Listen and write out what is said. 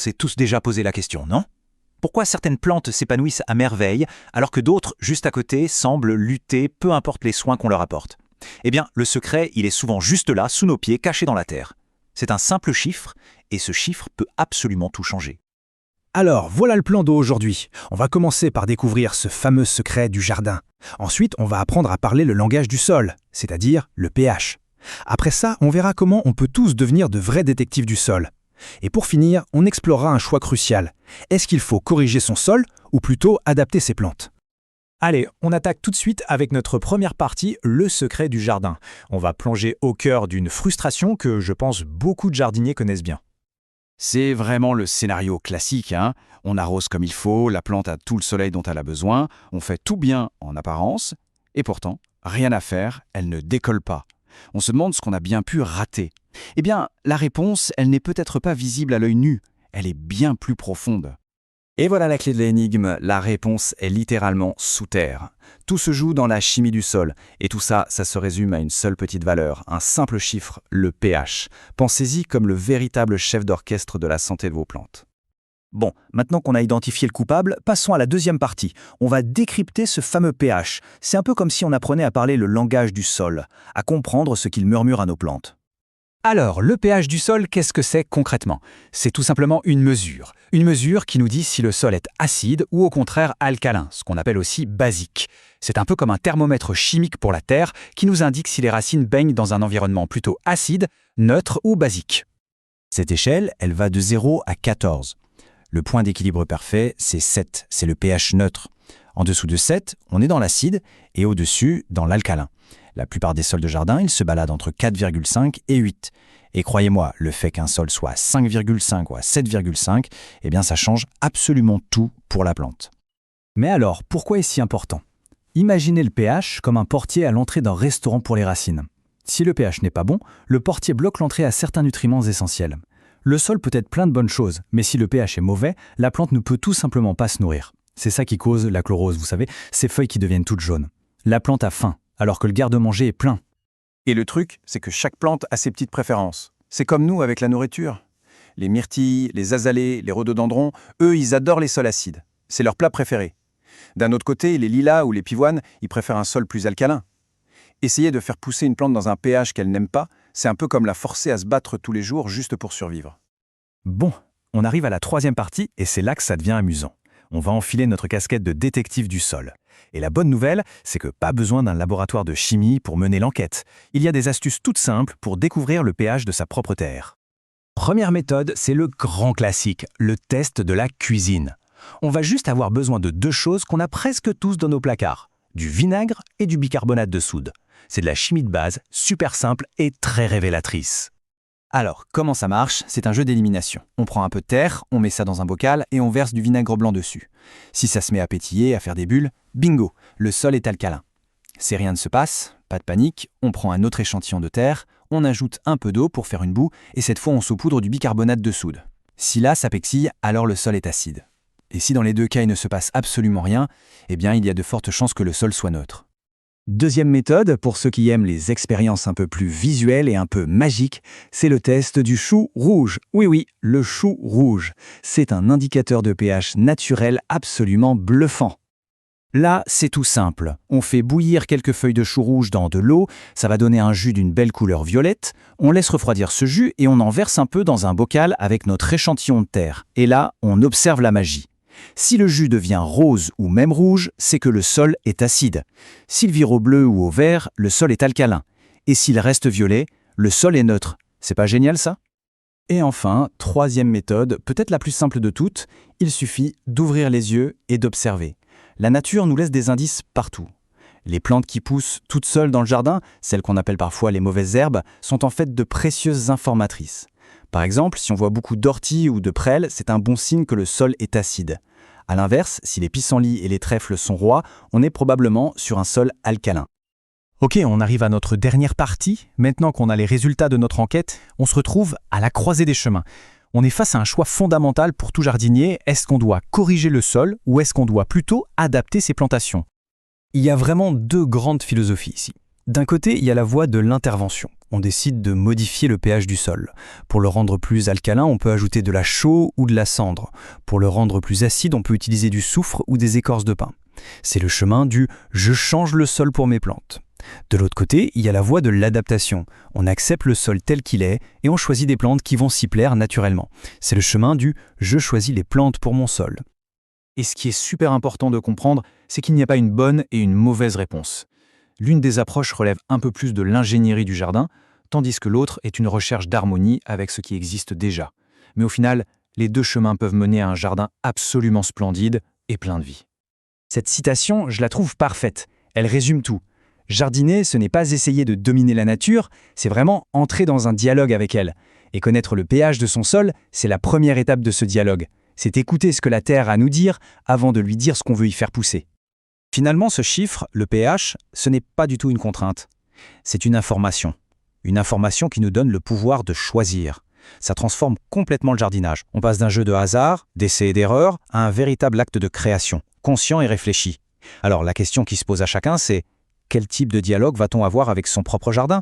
s'est tous déjà posé la question, non? Pourquoi certaines plantes s'épanouissent à merveille, alors que d'autres, juste à côté, semblent lutter peu importe les soins qu'on leur apporte? Eh bien, le secret, il est souvent juste là, sous nos pieds, caché dans la terre. C'est un simple chiffre, et ce chiffre peut absolument tout changer. Alors, voilà le plan d'eau aujourd'hui. On va commencer par découvrir ce fameux secret du jardin. Ensuite, on va apprendre à parler le langage du sol, c'est-à-dire le pH. Après ça, on verra comment on peut tous devenir de vrais détectives du sol. Et pour finir, on explorera un choix crucial. Est-ce qu'il faut corriger son sol ou plutôt adapter ses plantes? Allez, on attaque tout de suite avec notre première partie, le secret du jardin. On va plonger au cœur d'une frustration que je pense beaucoup de jardiniers connaissent bien. C'est vraiment le scénario classique, hein. On arrose comme il faut, la plante a tout le soleil dont elle a besoin, on fait tout bien en apparence, et pourtant, rien à faire, elle ne décolle pas. On se demande ce qu'on a bien pu rater. Eh bien, la réponse, elle n'est peut-être pas visible à l'œil nu, elle est bien plus profonde. Et voilà la clé de l'énigme, la réponse est littéralement sous terre. Tout se joue dans la chimie du sol, et tout ça, ça se résume à une seule petite valeur, un simple chiffre, le pH. Pensez-y comme le véritable chef d'orchestre de la santé de vos plantes. Bon, maintenant qu'on a identifié le coupable, passons à la deuxième partie. On va décrypter ce fameux pH. C'est un peu comme si on apprenait à parler le langage du sol, à comprendre ce qu'il murmure à nos plantes. Alors, le pH du sol, qu'est-ce que c'est concrètement? C'est tout simplement une mesure. Une mesure qui nous dit si le sol est acide ou au contraire alcalin, ce qu'on appelle aussi basique. C'est un peu comme un thermomètre chimique pour la Terre qui nous indique si les racines baignent dans un environnement plutôt acide, neutre ou basique. Cette échelle, elle va de 0 à 14. Le point d'équilibre parfait, c'est 7, c'est le pH neutre. En dessous de 7, on est dans l'acide et au-dessus, dans l'alcalin. La plupart des sols de jardin, ils se baladent entre 4,5 et 8. Et croyez-moi, le fait qu'un sol soit à 5,5 ou à 7,5, eh bien ça change absolument tout pour la plante. Mais alors, pourquoi est-ce si important? Imaginez le pH comme un portier à l'entrée d'un restaurant pour les racines. Si le pH n'est pas bon, le portier bloque l'entrée à certains nutriments essentiels. Le sol peut être plein de bonnes choses, mais si le pH est mauvais, la plante ne peut tout simplement pas se nourrir. C'est ça qui cause la chlorose, vous savez, ces feuilles qui deviennent toutes jaunes. La plante a faim, alors que le garde-manger est plein. Et le truc, c'est que chaque plante a ses petites préférences. C'est comme nous avec la nourriture. Les myrtilles, les azalées, les rhododendrons, eux, ils adorent les sols acides. C'est leur plat préféré. D'un autre côté, les lilas ou les pivoines, ils préfèrent un sol plus alcalin. Essayer de faire pousser une plante dans un pH qu'elle n'aime pas, c'est un peu comme la forcer à se battre tous les jours juste pour survivre. Bon, on arrive à la troisième partie et c'est là que ça devient amusant. On va enfiler notre casquette de détective du sol. Et la bonne nouvelle, c'est que pas besoin d'un laboratoire de chimie pour mener l'enquête. Il y a des astuces toutes simples pour découvrir le pH de sa propre terre. Première méthode, c'est le grand classique, le test de la cuisine. On va juste avoir besoin de deux choses qu'on a presque tous dans nos placards, du vinaigre et du bicarbonate de soude. C'est de la chimie de base, super simple et très révélatrice. Alors, comment ça marche? C'est un jeu d'élimination. On prend un peu de terre, on met ça dans un bocal et on verse du vinaigre blanc dessus. Si ça se met à pétiller, à faire des bulles, bingo, le sol est alcalin. Si rien ne se passe, pas de panique, on prend un autre échantillon de terre, on ajoute un peu d'eau pour faire une boue et cette fois on saupoudre du bicarbonate de soude. Si là ça pétille, alors le sol est acide. Et si dans les deux cas il ne se passe absolument rien, eh bien il y a de fortes chances que le sol soit neutre. Deuxième méthode, pour ceux qui aiment les expériences un peu plus visuelles et un peu magiques, c'est le test du chou rouge. Oui, le chou rouge. C'est un indicateur de pH naturel absolument bluffant. Là, c'est tout simple. On fait bouillir quelques feuilles de chou rouge dans de l'eau, ça va donner un jus d'une belle couleur violette. On laisse refroidir ce jus et on en verse un peu dans un bocal avec notre échantillon de terre. Et là, on observe la magie. Si le jus devient rose ou même rouge, c'est que le sol est acide. S'il vire au bleu ou au vert, le sol est alcalin. Et s'il reste violet, le sol est neutre. C'est pas génial ça? Et enfin, troisième méthode, peut-être la plus simple de toutes, il suffit d'ouvrir les yeux et d'observer. La nature nous laisse des indices partout. Les plantes qui poussent toutes seules dans le jardin, celles qu'on appelle parfois les mauvaises herbes, sont en fait de précieuses informatrices. Par exemple, si on voit beaucoup d'orties ou de prêles, c'est un bon signe que le sol est acide. A l'inverse, si les pissenlits et les trèfles sont rois, on est probablement sur un sol alcalin. Ok, on arrive à notre dernière partie. Maintenant qu'on a les résultats de notre enquête, on se retrouve à la croisée des chemins. On est face à un choix fondamental pour tout jardinier. Est-ce qu'on doit corriger le sol ou est-ce qu'on doit plutôt adapter ses plantations? Il y a vraiment deux grandes philosophies ici. D'un côté, il y a la voie de l'intervention. on décide de modifier le pH du sol. Pour le rendre plus alcalin, on peut ajouter de la chaux ou de la cendre. Pour le rendre plus acide, on peut utiliser du soufre ou des écorces de pin. C'est le chemin du « je change le sol pour mes plantes ». De l'autre côté, il y a la voie de l'adaptation. On accepte le sol tel qu'il est et on choisit des plantes qui vont s'y plaire naturellement. C'est le chemin du « je choisis les plantes pour mon sol ». Et ce qui est super important de comprendre, c'est qu'il n'y a pas une bonne et une mauvaise réponse. L'une des approches relève un peu plus de l'ingénierie du jardin, tandis que l'autre est une recherche d'harmonie avec ce qui existe déjà. Mais au final, les deux chemins peuvent mener à un jardin absolument splendide et plein de vie. Cette citation, je la trouve parfaite. Elle résume tout. Jardiner, ce n'est pas essayer de dominer la nature, c'est vraiment entrer dans un dialogue avec elle. Et connaître le pH de son sol, c'est la première étape de ce dialogue. C'est écouter ce que la terre a à nous dire avant de lui dire ce qu'on veut y faire pousser. Finalement, ce chiffre, le pH, ce n'est pas du tout une contrainte. C'est une information. Une information qui nous donne le pouvoir de choisir. Ça transforme complètement le jardinage. On passe d'un jeu de hasard, d'essais et d'erreurs, à un véritable acte de création, conscient et réfléchi. Alors la question qui se pose à chacun, c'est quel type de dialogue va-t-on avoir avec son propre jardin ?